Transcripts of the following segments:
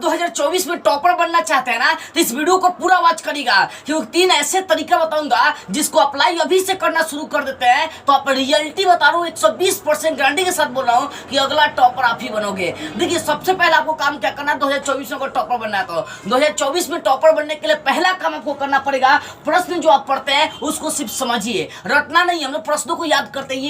2024 में टॉपर बनना चाहते हैं ना, तो इस वीडियो को पूरा वॉच करिएगा, क्योंकि 3 ऐसे तरीका बताऊंगा जिसको अप्लाई अभी से करना शुरू कर देते हैं तो आप रियलिटी बता रहा हूँ 120% गारंटी के साथ बोल रहा हूँ कि अगला टॉपर आप ही बनोगे। देखिए, सबसे पहले आपको काम क्या करना है, 2024 में अगर टॉपर बनना है तो 2024 में टॉपर बनने के लिए पहला काम आपको करना पड़ेगा, प्रश्न जो आप पढ़ते हैं उसको सिर्फ समझिए, रटना नहीं। हम लोग प्रश्नों को याद करते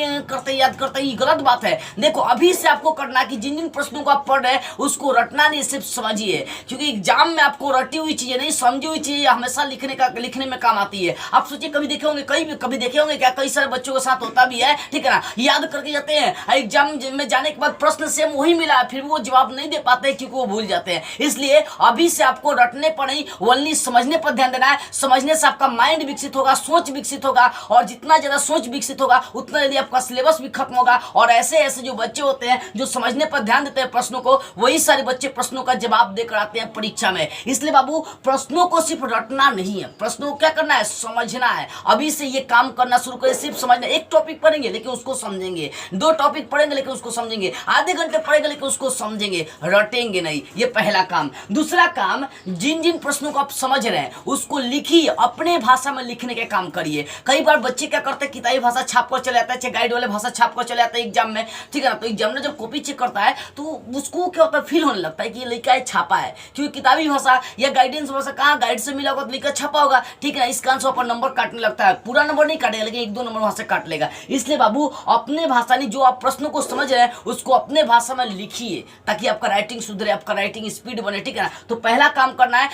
याद करते ये गलत बात है। देखो, अभी से आपको करना है कि जिन जिन प्रश्नों को आप पढ़ रहे हैं उसको रटना नहीं, सिर्फ समझिए, क्योंकि एग्जाम में आपको रटी हुई चीजें नहीं, समझी हुई चीजें हमेशा लिखने में काम आती है। आप सोचिए, कभी देखे होंगे कभी देखे होंगे क्या, कई सारे बच्चों के साथ होता भी है, ठीक है ना, याद करके जाते हैं, एग्जाम में जाने के बाद प्रश्न सेम वही मिला, फिर वो जवाब नहीं दे पाते क्योंकि वो भूल जाते हैं। इसलिए अभी से आपको रटने पर नहीं, ओनली समझने पर ध्यान देना है। समझने से आपका माइंड विकसित होगा, सोच विकसित होगा, और जितना ज्यादा सोच विकसित होगा उतना जल्दी आपका सिलेबस भी खत्म होगा। और ऐसे जो बच्चे होते हैं जो समझने पर ध्यान देते हैं प्रश्नों को, वही सारे बच्चे प्रश्नों का जवाब देकर आते हैं परीक्षा में। इसलिए बाबू, प्रश्नों को सिर्फ रटना नहीं है, प्रश्नों को क्या करना है, समझना है। अभी से ये काम करना शुरू करें, सिर्फ समझना। एक टॉपिक पढ़ेंगे लेकिन उसको समझेंगे, 2 टॉपिक पढ़ेंगे लेकिन उसको समझेंगे, आधे घंटे पढ़ेंगे लेकिन उसको समझेंगे, रटेंगे नहीं। ये पहला काम। दूसरा काम, जिन जिन प्रश्नों को आप समझ रहे हैं उसको लिखिए, अपने भाषा में लिखने के काम करिए। कई बार बच्चे क्या करते हैं, किताबी भाषा छाप कर चले जाता है, चाहे गाइड वाले भाषा छाप कर चले जाता है एग्जाम में, ठीक है ना। तो एग्जामिनर जब कॉपी चेक करता है तो उसको क्या होता है, फील होने लगता है कि ये लिखा है छापा है, क्योंकि किताबी भाषा या गाइडेंस भाषा कहाँ गाइड से मिला होगा तो लिखा छापा होगा, ठीक है। इसका आंसर पर नंबर काटने लगता है, पूरा नंबर नहीं काटेगा लेकिन 1-2 नंबर वहां से काट लेगा। इसलिए बाबू, अपने भाषा नहीं, जो आप प्रश्नों को समझ रहे हैं उसको अपने भाषा में लिखिए, ताकि आपका राइटिंग सुधरे, आपका राइटिंग स्पीड बने, ठीक है ना। तो पहला काम करना है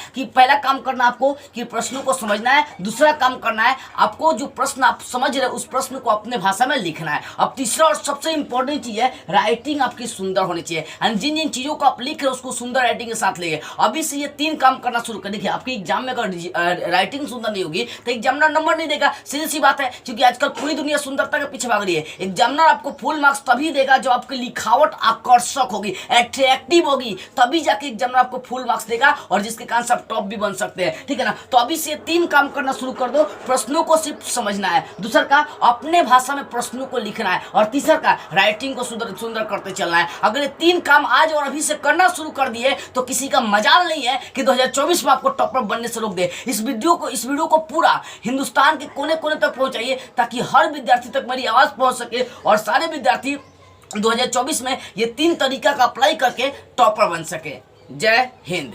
आपको कि प्रश्नों को समझना है। दूसरा काम करना है आपको, जो प्रश्न आप समझ रहे हैं उस प्रश्न को अपने भाषा में लिखना है। अब तीसरा और सबसे इंपॉर्टेंट चीज है, राइटिंग आपकी सुंदर होनी चाहिए। जिन जिन चीजों को आप लिख रहे हैं उसको सुंदर राइटिंग के साथ लेंगे। अभी से ये 3 काम करना शुरू कर। देखिए, आपके एग्जाम में अगर राइटिंग सुंदर नहीं होगी तो एग्जामिनर नंबर नहीं देगा, सीधी सी बात है, क्योंकि आजकल पूरी दुनिया सुंदरता के पीछे भाग रही है। एग्जामिनर आपको फुल मार्क्स तभी देगा जब आपकी लिखावट आकर्षक होगी, अट्रैक्टिव होगी, तभी जाके एग्जामिनर आपको फुल मार्क्स देगा, और जिसके कारण से आप टॉप भी बन सकते हैं, ठीक है ना। तो अभी से 3 काम करना शुरू कर दो। प्रश्नों को सिर्फ समझना है, दूसरा का अपने भाषा में प्रश्नों को लिखना है, और तीसरा का राइटिंग को सुंदर करते चलना है। अगर ये 3 काम आज और अभी से करना शुरू कर दिए तो किसी का मजाल नहीं है कि 2024 में आपको टॉपर बनने से रोक दे। इस वीडियो को पूरा हिंदुस्तान के कोने कोने तक पहुंचाइए, ताकि हर विद्यार्थी तक मेरी आवाज पहुंच सके, और सारे विद्यार्थी 2024 में ये 3 तरीका का अप्लाई करके टॉपर बन सके। जय हिंद।